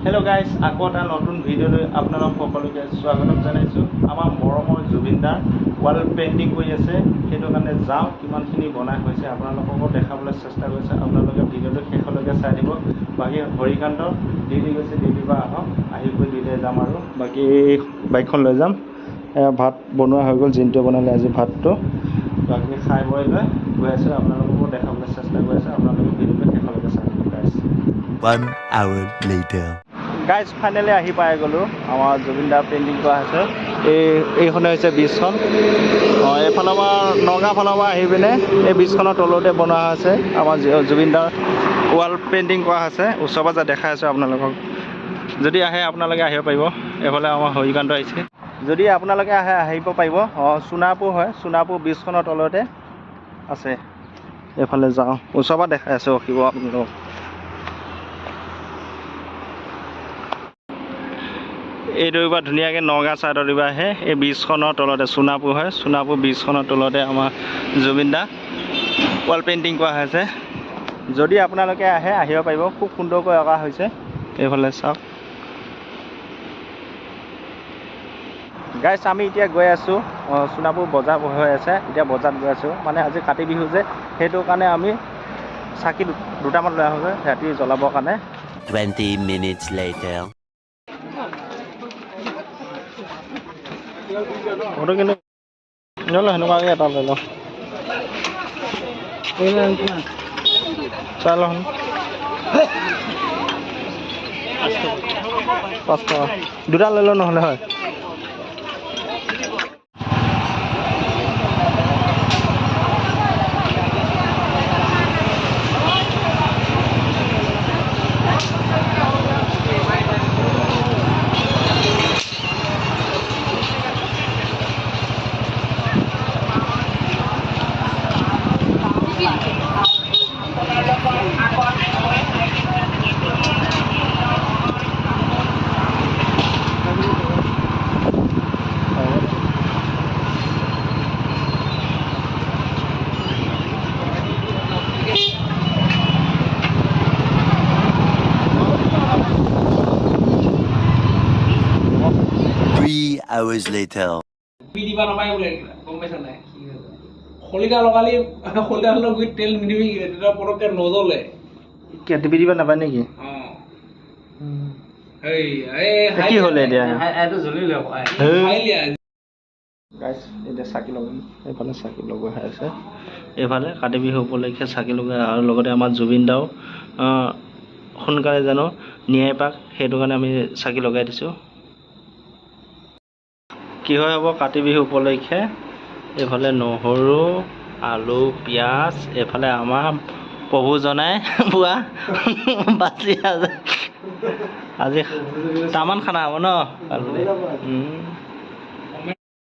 hello guys আকৌ এটা নতুন ভিডিঅ'লৈ আপোনালোক সকলোকে স্বাগতম জনাইছো আমাৰ মৰমৰ জুবিনদাৰ ৱাল পেইন্টিং কৰি আছে সেইটো কাৰণে যাও কিমানখিনি বনাই হৈছে আপোনালোককো দেখাবলৈ চেষ্টা কৰিছে আপোনালোকে ভিডিঅ'টো শেষলৈকে চাই দিব বাকি হৰিকান্ত দিদি গৈছে দিদিবা আহি গৈ দিলে যাম আৰু বাকি বাইকখন লৈ যাম ভাত বনোৱা হৈ গ'ল জিনটো বনালে আজি ভাতটো বাকি খাই বৈ লৈ গৈ আছে আপোনালোককো দেখাবলৈ চেষ্টা কৰিছে আপোনালোকে ভিডিঅ'টো শেষলৈকে চাই দিব guys 1 hour later guys finally আহি পাই গ'লোঁ আমাৰ জুবিনদাৰ পেইণ্টিং কৰা আছে এইখনে হৈছে ব্ৰিজখন এইফালৰ পৰা নগাঁও ফালৰ পৰা আহি পিনে এই ব্ৰিজখনৰ তলতে বনোৱা হৈছে আমাৰ জুবিনদাৰ ৱাল পেইণ্টিং কৰা আছে ওচৰ পাজৰ দেখাই আছোঁ আপোনালোকক যদি আহে আপোনালোকে আহিব পাৰিব এইফালে আমাৰ হৰিকান্ত আহিছে যদি আপোনালোকে আহে আহিব পাৰিব সোণাপুৰ হয় সোণাপুৰ ব্ৰিজখনৰ তলতে আছে এইফালে যাওঁ ওচৰ পৰা দেখাই আছোঁ ৰখিব আপোনালোকক এইটো এবাৰ ধুনীয়াকৈ নগাঁও ছাইডত এবাৰ আহে এই ব্ৰিজখনৰ তলতে সোণাপুৰ হয় সোণাপুৰ ব্ৰিজখনৰ তলতে আমাৰ জুবিনদা ৱাল পেইণ্টিং কৰা হৈছে যদি আপোনালোকে আহে আহিব পাৰিব খুব সুন্দৰকৈ অঁকা হৈছে এইফালে চাওক গাইছ আমি এতিয়া গৈ আছোঁ সোণাপুৰ বজাৰ হৈ আছে এতিয়া বজাৰত গৈ আছোঁ মানে আজি কাতি বিহু যে সেইটো কাৰণে আমি চাকি দুটামান লৈ আহোঁ ৰাতি জ্বলাবৰ কাৰণে 20 minutes later ফটো কিন্তু সেনেকুৱাকৈ এটা লৈ লওঁ চাই লওঁ 5 টকা দুটা লৈ লওঁ নহ'লে হয় hours later বিদিবা নপাই বলে গম পাইছা নাই খলিকা লগালি খলিকা হলো গৈ তেল নিদিবি এটা পৰকে নজলে কেটে বিদিবা নাপায় নেকি এই এই কি হলে দিয়া এইটো জ্বলিলে খাইলিয়া গাইস এটা চাকি লগাম এইফালে চাকি লগোৱা আছে এইফালে কাতি বিহু উপলক্ষে চাকি লগোৱা আৰু লগতে আমাৰ জুবিনদাও সোনকালে জানো ন্যায় পাক সেইটো কাৰণে আমি চাকি লগাই দিছোঁ কি হয় হ'ব কাতি বিহু উপলক্ষে এইফালে নহৰু আলু পিঁয়াজ এইফালে আমাৰ প্ৰভু জনাই পুৱা বাচি আজি তামান খানা হ'ব ন